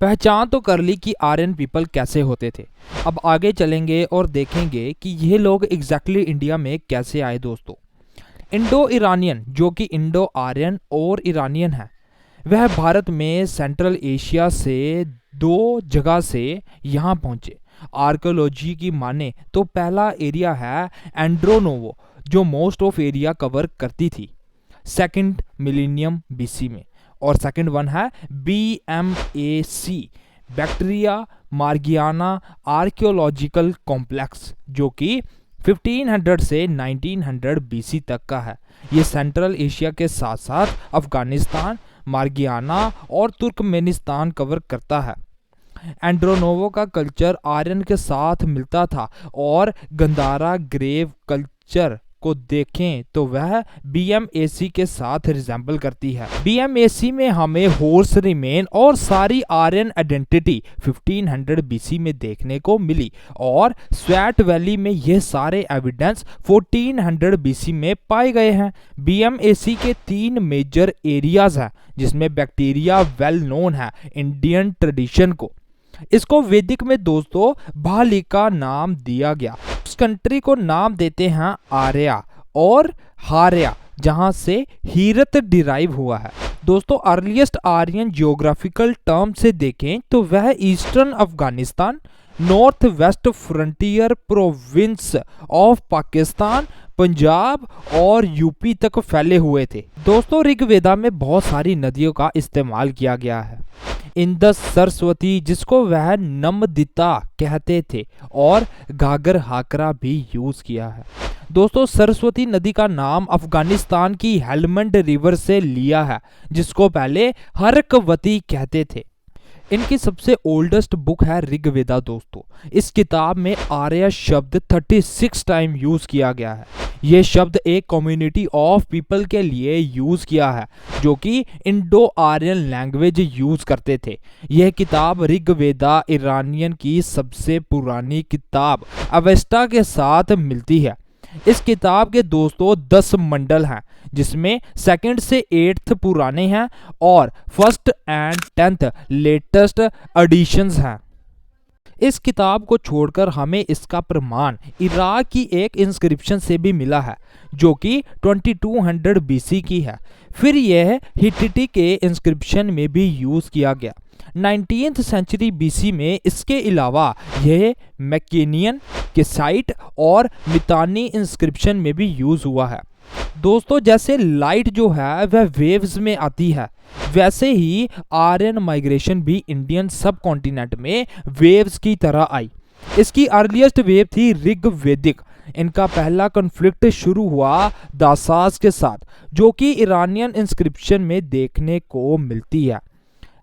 पहचान तो कर ली कि आर्यन पीपल कैसे होते थे। अब आगे चलेंगे और देखेंगे कि ये लोग एग्जैक्टली इंडिया में कैसे आए। दोस्तों, इंडो ईरानियन जो कि इंडो आर्यन और ईरानियन है, वह भारत में सेंट्रल एशिया से दो जगह से यहाँ पहुँचे। आर्कोलॉजी की माने तो पहला एरिया है एंड्रोनोवो, जो मोस्ट ऑफ एरिया कवर करती थी सेकंड मिलीनियम बीसी में, और सेकंड वन है BMAC बैक्टीरिया मार्गियाना आर्कियोलॉजिकल कॉम्प्लेक्स, जो कि 1500 से 1900 BC तक का है। ये सेंट्रल एशिया के साथ साथ अफगानिस्तान, मार्गियाना और तुर्कमेनिस्तान कवर करता है। एंड्रोनोवो का कल्चर आर्यन के साथ मिलता था और गंधारा ग्रेव कल्चर को देखें तो वह BMAC के साथ रिजेंबल करती है। BMAC में हमें हॉर्स रिमेन और सारी आर्यन आइडेंटिटी 1500 BC में देखने को मिली, और स्वैट वैली में ये सारे एविडेंस 1400 BC में पाए गए हैं। BMAC के 3 मेजर एरियाज हैं, जिसमें बैक्टीरिया वेल नोन है इंडियन ट्रेडिशन को। इसको वैदिक में दोस्तों भालिका नाम दिया गया। उस कंट्री को नाम देते हैं आर्या और हार्या, जहां से हीरत डिराइव हुआ है। दोस्तों, अर्लीस्ट आर्यन जियोग्राफिकल टर्म से देखें तो वह eastern Afghanistan, north west frontier province of Pakistan, Punjab और यूपी तक फैले हुए थे। दोस्तों, ऋग्वेदा में बहुत सारी नदियों का इस्तेमाल किया गया है। इंदस, सरस्वती जिसको वह नमदिता कहते थे, और घाघर हाकरा भी यूज किया है। दोस्तों, सरस्वती नदी का नाम अफगानिस्तान की हेलमंड रिवर से लिया है, जिसको पहले हरकवती कहते थे। इनकी सबसे ओल्डेस्ट बुक है ऋग्वेदा। दोस्तों, इस किताब में आर्य शब्द 36 टाइम यूज किया गया है। यह शब्द एक कम्युनिटी ऑफ पीपल के लिए यूज किया है जो कि इंडो आर्यन लैंग्वेज यूज करते थे। यह किताब ऋग्वेदा ईरानियन की सबसे पुरानी किताब अवेस्टा के साथ मिलती है। इस किताब के दोस्तों 10 मंडल हैं, जिसमें 2nd से 8th पुराने हैं और 1st and 10th latest editions हैं। इस किताब को छोड़कर हमें इसका प्रमाण इराक की एक इंस्क्रिप्शन से भी मिला है, जो कि 2200 BC की है। फिर यह हिटिटी के इंस्क्रिप्शन में भी यूज किया गया। 19th सेंचुरी BC में इसके अलावा यह मैकेनियन के साइट और मितानी इंस्क्रिप्शन में भी यूज हुआ है। दोस्तों, जैसे लाइट जो है वह वेव्स में आती है, वैसे ही आर्यन माइग्रेशन भी इंडियन सब कॉन्टिनेंट में वेव्स की तरह आई। इसकी अर्लीस्ट वेव थी ऋग्वेदिक। इनका पहला कॉन्फ्लिक्ट शुरू हुआ दासास के साथ, जो कि ईरानियन इंस्क्रिप्शन में देखने को मिलती है।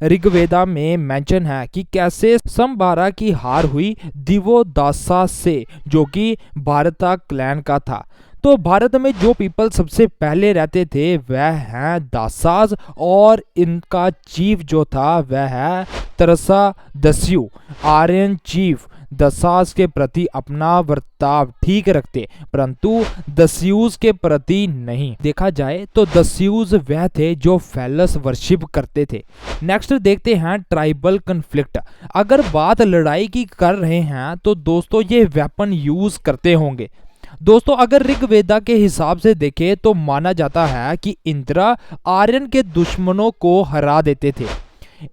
ऋग्वेदा में मेंशन है कि कैसे संबारा की हार हुई दिवोदासा से, जो कि भारता क्लैन का था। तो भारत में जो पीपल सबसे पहले रहते थे वह हैं दासाज, और इनका चीफ जो था वह है तरसा दस्यु। आर्यन चीफ दसास के प्रति अपना वर्ताव ठीक रखते, परंतु दस्यूज के प्रति नहीं। देखा जाए तो दस्यूज वह थे जो फैलस वर्शिप करते थे। नेक्स्ट देखते हैं ट्राइबल कन्फ्लिक्ट। अगर बात लड़ाई की कर रहे हैं तो दोस्तों ये वेपन यूज करते होंगे। दोस्तों, अगर ऋग्वेदा के हिसाब से देखें तो माना जाता है कि इंद्र आर्यन के दुश्मनों को हरा देते थे।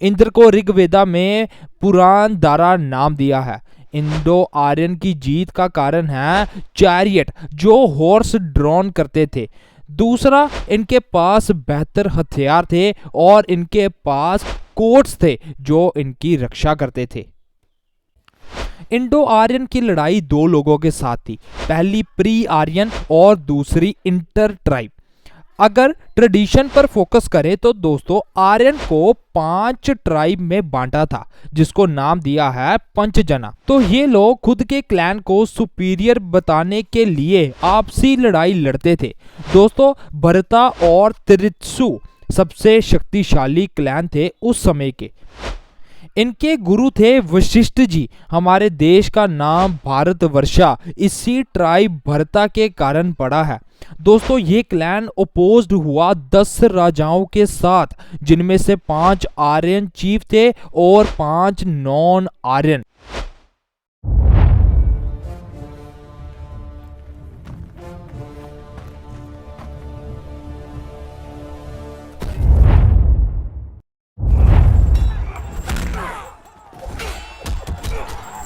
इंद्र को ऋग्वेदा में पुराण दारा नाम दिया है। इंडो आर्यन की जीत का कारण है चैरियट, जो हॉर्स ड्रॉन करते थे। दूसरा, इनके पास बेहतर हथियार थे और इनके पास कोट्स थे जो इनकी रक्षा करते थे। इंडो आर्यन की लड़ाई 2 लोगों के साथ थी, पहली प्री आर्यन और दूसरी इंटर ट्राइब। अगर ट्रेडिशन पर फोकस करें तो दोस्तों आर्यन को 5 ट्राइब में बांटा था, जिसको नाम दिया है पंचजना। तो ये लोग खुद के क्लैन को सुपीरियर बताने के लिए आपसी लड़ाई लड़ते थे। दोस्तों, भरता और त्रित्सु सबसे शक्तिशाली क्लैन थे उस समय के। इनके गुरु थे वशिष्ठ जी। हमारे देश का नाम भारतवर्षा इसी ट्राइब भरता के कारण पड़ा है। दोस्तों ये क्लैन ओपोज्ड हुआ 10 राजाओं के साथ, जिनमें से 5 आर्यन चीफ थे और 5 नॉन आर्यन।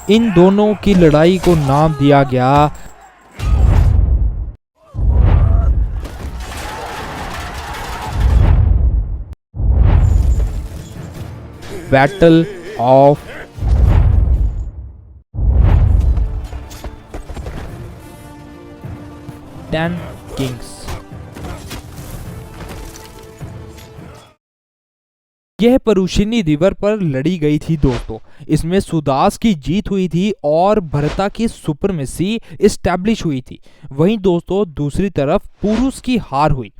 इन दोनों की लड़ाई को नाम दिया गया बैटल ऑफ टेन किंग्स। यह परुशिनी रिवर पर लड़ी गई थी दोस्तों। इसमें सुदास की जीत हुई थी और भरता की सुपरमेसी इस्टेब्लिश हुई थी। वहीं दोस्तों दूसरी तरफ पुरुष की हार हुई।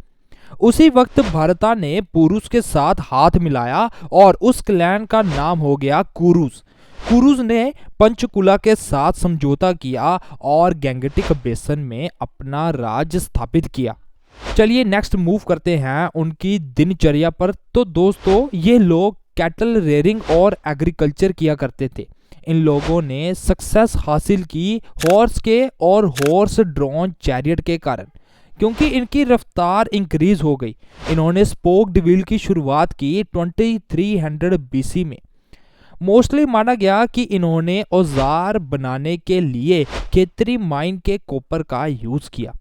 उसी वक्त भरता ने पुरुष के साथ हाथ मिलाया और उस क्लैन का नाम हो गया कुरुस। कुरुस ने पंचकुला के साथ समझौता किया और गैंगटिक बेसन में अपना राज स्थापित किया। चलिए नेक्स्ट मूव करते हैं उनकी दिनचर्या पर। तो दोस्तों ये लोग कैटल रेयरिंग और एग्रीकल्चर किया करते थे। इन लोगों ने सक्सेस हासिल की हॉर्स के और हॉर्स ड्रॉन चैरियट के कारण, क्योंकि इनकी रफ्तार इंक्रीज हो गई। इन्होंने स्पोक्ड व्हील की शुरुआत की 2300 बीसी में। मोस्टली माना गया कि इन्होंने औजार बनाने के लिए खेतरी माइन के कॉपर का यूज किया।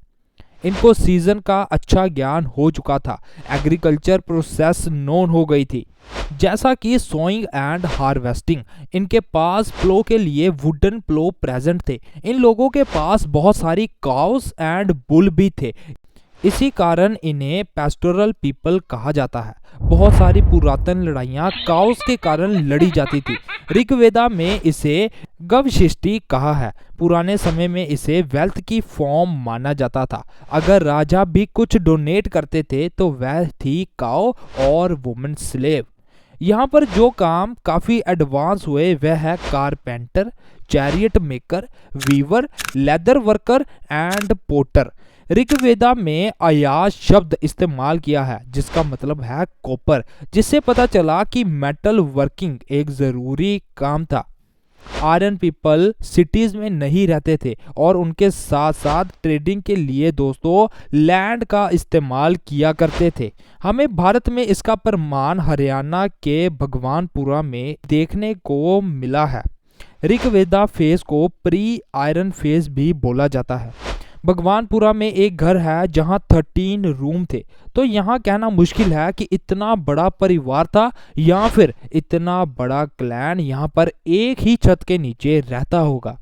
इनको सीजन का अच्छा ज्ञान हो चुका था। एग्रीकल्चर प्रोसेस नोन हो गई थी, जैसा कि सोइंग एंड हार्वेस्टिंग। इनके पास प्लो के लिए वुडन प्लो प्रेजेंट थे। इन लोगों के पास बहुत सारी काउस एंड बुल भी थे। इसी कारण इन्हें पेस्टोरल पीपल कहा जाता है। बहुत सारी पुरातन लड़ाइयाँ काउस के कारण लड़ी जाती थी। ऋग्वेदा में इसे गवशिष्टि कहा है। पुराने समय में इसे वेल्थ की फॉर्म माना जाता था। अगर राजा भी कुछ डोनेट करते थे तो वह थी काउ और वुमेन स्लेव। यहाँ पर जो काम काफी एडवांस हुए वह है carpenter, chariot maker, weaver, leather worker and potter. Rigveda में अयास शब्द इस्तेमाल किया है जिसका मतलब है कॉपर, जिससे पता चला कि मेटल वर्किंग एक जरूरी काम था। आर्यन पीपल सिटीज में नहीं रहते थे और उनके साथ साथ ट्रेडिंग के लिए दोस्तों लैंड का इस्तेमाल किया करते थे। हमें भारत में इसका प्रमाण हरियाणा के भगवानपुरा में देखने को मिला है। ऋग्वेदा फेज को प्री आयरन फेज भी बोला जाता है। भगवानपुरा में एक घर है जहां 13 रूम थे। तो यहाँ कहना मुश्किल है कि इतना बड़ा परिवार था या फिर इतना बड़ा क्लैन यहाँ पर एक ही छत के नीचे रहता होगा।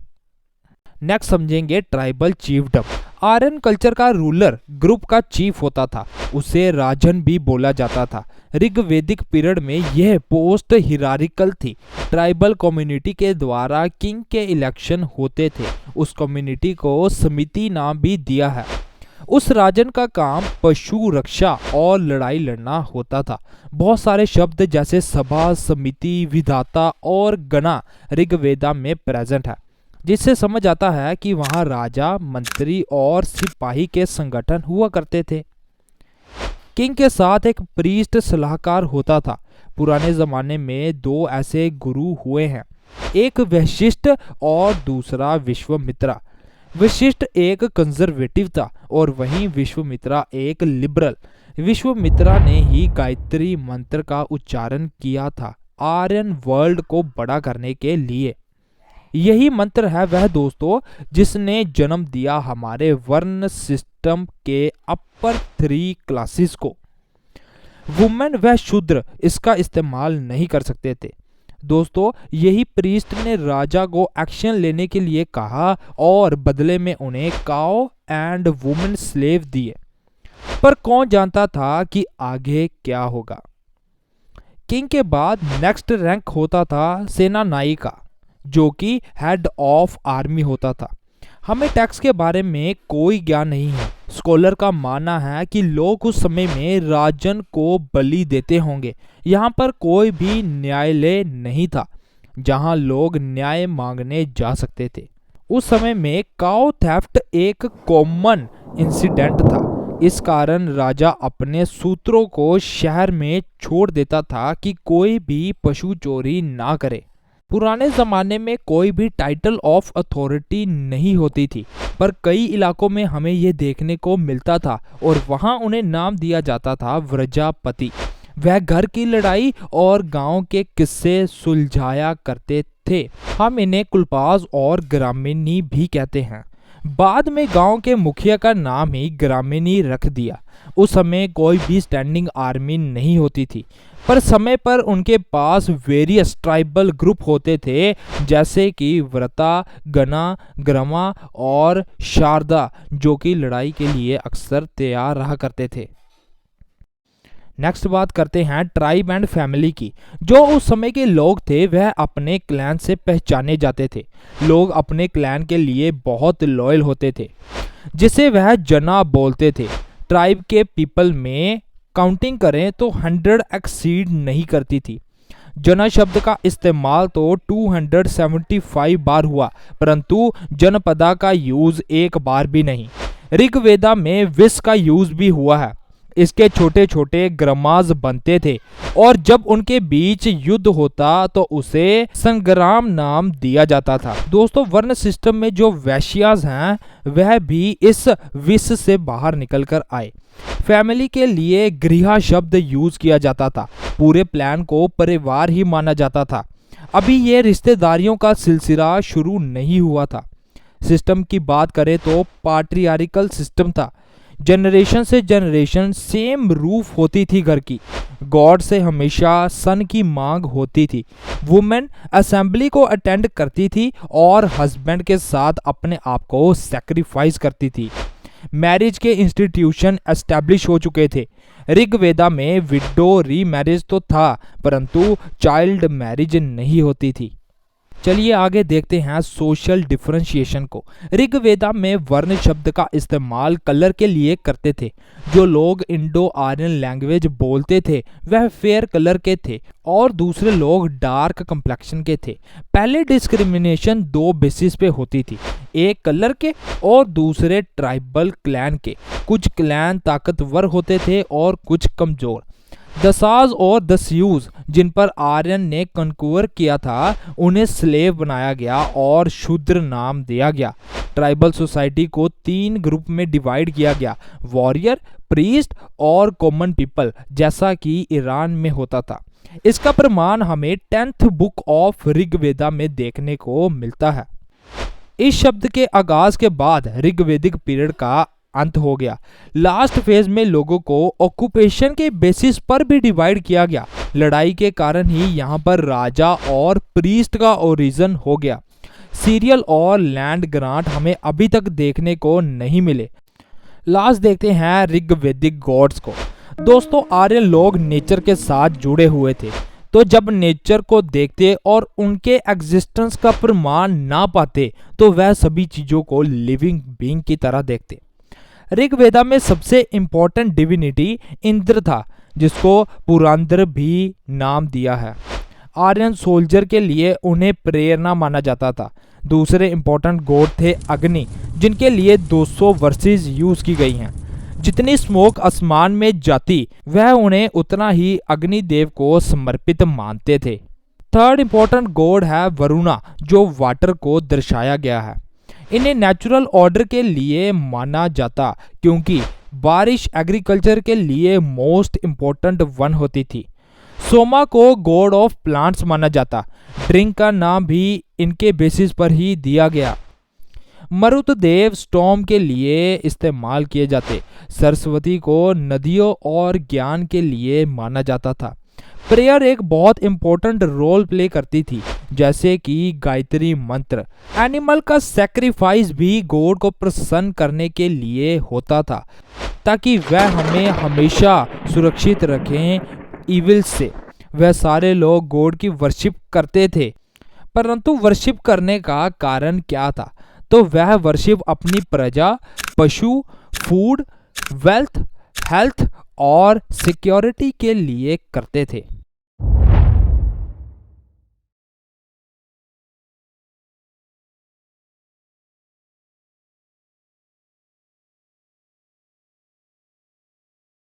नेक्स्ट समझेंगे ट्राइबल चीफडम। आर्यन कल्चर का रूलर ग्रुप का चीफ होता था, उसे राजन भी बोला जाता था। ऋग्वेदिक पीरियड में यह पोस्ट हिरारिकल थी। ट्राइबल कम्युनिटी के द्वारा किंग के इलेक्शन होते थे। उस कम्युनिटी को समिति नाम भी दिया है। उस राजन का काम पशु रक्षा और लड़ाई लड़ना होता था। बहुत सारे शब्द जैसे सभा, समिति, विधाता और गणा ऋग्वेदा में प्रेजेंट है, जिससे समझ आता है कि वहां राजा, मंत्री और सिपाही के संगठन हुआ करते थे। किंग के साथ एक प्रीस्ट सलाहकार होता था। पुराने जमाने में दो ऐसे गुरु हुए हैं, एक वशिष्ठ और दूसरा विश्वामित्रा। वशिष्ठ एक कंजर्वेटिव था और वहीं विश्वामित्रा एक लिबरल। विश्वामित्रा ने ही गायत्री मंत्र का उच्चारण किया था आर्यन वर्ल्ड को बड़ा करने के लिए। यही मंत्र है वह दोस्तों जिसने जन्म दिया हमारे वर्ण सिस्टम के अपर 3 क्लासेस को। वुमेन व शूद्र इसका इस्तेमाल नहीं कर सकते थे। दोस्तों यही प्रीस्ट ने राजा को एक्शन लेने के लिए कहा और बदले में उन्हें काउ एंड वुमेन स्लेव दिए। पर कौन जानता था कि आगे क्या होगा। किंग के बाद नेक्स्ट रैंक होता था सेनानायक का, जो कि हेड ऑफ आर्मी होता था। हमें टैक्स के बारे में कोई ज्ञान नहीं है। स्कॉलर का मानना है कि लोग उस समय में राजन को बलि देते होंगे। यहाँ पर कोई भी न्यायालय नहीं था जहाँ लोग न्याय मांगने जा सकते थे। उस समय में काउ थेफ्ट एक कॉमन इंसिडेंट था। इस कारण राजा अपने सूत्रों को शहर में छोड़ देता था कि कोई भी पशु चोरी ना करे। पुराने ज़माने में कोई भी टाइटल ऑफ अथॉरिटी नहीं होती थी, पर कई इलाकों में हमें ये देखने को मिलता था और वहाँ उन्हें नाम दिया जाता था व्रजापति। वह घर की लड़ाई और गांव के किस्से सुलझाया करते थे। हम इन्हें कुलपाज और ग्रामिणी भी कहते हैं। बाद में गांव के मुखिया का नाम ही ग्रामिणी रख दिया। उस समय कोई भी स्टैंडिंग आर्मी नहीं होती थी, पर समय पर उनके पास वेरियस ट्राइबल ग्रुप होते थे, जैसे कि व्रता, गना, ग्रमा और शारदा, जो कि लड़ाई के लिए अक्सर तैयार रहा करते थे। नेक्स्ट बात करते हैं ट्राइब एंड फैमिली की। जो उस समय के लोग थे वह अपने क्लैन से पहचाने जाते थे। लोग अपने क्लैन के लिए बहुत लॉयल होते थे, जिसे वह जना बोलते थे। ट्राइब के पीपल में काउंटिंग करें तो 100 एक्सीड नहीं करती थी। जना शब्द का इस्तेमाल तो 275 बार हुआ, परंतु जनपदा का यूज एक बार भी नहीं। ऋग्वेदा में विस का यूज भी हुआ है। इसके छोटे छोटे ग्रामाज बनते थे और जब उनके बीच युद्ध होता तो उसे संग्राम नाम दिया जाता था। दोस्तों, वर्ण सिस्टम में जो वैश्यास हैं वह भी इस विष से बाहर निकल कर आए। फैमिली के लिए गृह शब्द यूज किया जाता था। पूरे प्लान को परिवार ही माना जाता था। अभी ये रिश्तेदारियों का सिलसिला शुरू नहीं हुआ था। सिस्टम की बात करें तो पाट्रियार्कल सिस्टम था। जनरेशन से जनरेशन सेम रूफ होती थी घर की। गॉड से हमेशा सन की मांग होती थी। वुमेन असेंबली को अटेंड करती थी और हस्बैंड के साथ अपने आप को सैक्रिफाइस करती थी। मैरिज के इंस्टीट्यूशन एस्टैब्लिश हो चुके थे। ऋग्वेदा में विडो री मैरिज तो था, परंतु चाइल्ड मैरिज नहीं होती थी। चलिए आगे देखते हैं सोशल डिफरेंशिएशन को। ऋग्वेदा में वर्ण शब्द का इस्तेमाल कलर के लिए करते थे। जो लोग इंडो आर्यन लैंग्वेज बोलते थे वह फेयर कलर के थे और दूसरे लोग डार्क कंप्लेक्शन के थे। पहले डिस्क्रिमिनेशन 2 बेसिस पे होती थी, एक कलर के और दूसरे ट्राइबल क्लैन के। कुछ क्लैन ताकतवर होते थे और कुछ कमजोर। दसाज और दस्यूज, जिन पर आर्यन ने कंकूर किया था, उन्हें स्लेव बनाया गया और शूद्र नाम दिया गया। ट्राइबल सोसाइटी को 3 ग्रुप में डिवाइड किया गया, वॉरियर, प्रीस्ट और कॉमन पीपल, जैसा कि ईरान में होता था। इसका प्रमाण हमें 10th बुक ऑफ ऋग्वेदा में देखने को मिलता है। इस शब्द के आगाज के बाद ऋग्वेदिक पीरियड का अंत हो गया। लास्ट फेज में लोगों को ऑक्यूपेशन के बेसिस पर भी डिवाइड किया गया। लड़ाई के कारण ही यहाँ पर राजा और प्रीस्ट का ओरिजिन हो गया। सीरियल और लैंड ग्रांट हमें अभी तक देखने को नहीं मिले। लास्ट देखते हैं ऋग्वेदिक गॉड्स को। दोस्तों, आर्यन लोग नेचर के साथ जुड़े हुए थे, तो जब नेचर को देखते और उनके एग्जिस्टेंस का प्रमाण ना पाते तो वह सभी चीजों को लिविंग बीइंग की तरह देखते। ऋग्वेदा में सबसे इंपॉर्टेंट डिविनिटी इंद्र था, जिसको पुरांद्र भी नाम दिया है। आर्यन सोल्जर के लिए उन्हें प्रेरणा माना जाता था। दूसरे इंपॉर्टेंट गॉड थे अग्नि, जिनके लिए 200 वर्सेस यूज की गई हैं। जितनी स्मोक आसमान में जाती वह उन्हें उतना ही अग्निदेव को समर्पित मानते थे। थर्ड इंपॉर्टेंट गॉड है वरुणा, जो वाटर को दर्शाया गया है। इन्हें नेचुरल ऑर्डर के लिए माना जाता, क्योंकि बारिश एग्रीकल्चर के लिए मोस्ट इंपॉर्टेंट वन होती थी। सोमा को गॉड ऑफ प्लांट्स माना जाता। ड्रिंक का नाम भी इनके बेसिस पर ही दिया गया। मरुतदेव स्टॉर्म के लिए इस्तेमाल किए जाते। सरस्वती को नदियों और ज्ञान के लिए माना जाता था। प्रेयर एक बहुत इंपॉर्टेंट रोल प्ले करती थी, जैसे कि गायत्री मंत्र। एनिमल का सैक्रिफाइस भी गॉड को प्रसन्न करने के लिए होता था, ताकि वह हमें हमेशा सुरक्षित रखें इविल से। वह सारे लोग गॉड की वर्शिप करते थे, परंतु वर्शिप करने का कारण क्या था? तो वह वर्शिप अपनी प्रजा, पशु, फूड, वेल्थ, हेल्थ और सिक्योरिटी के लिए करते थे।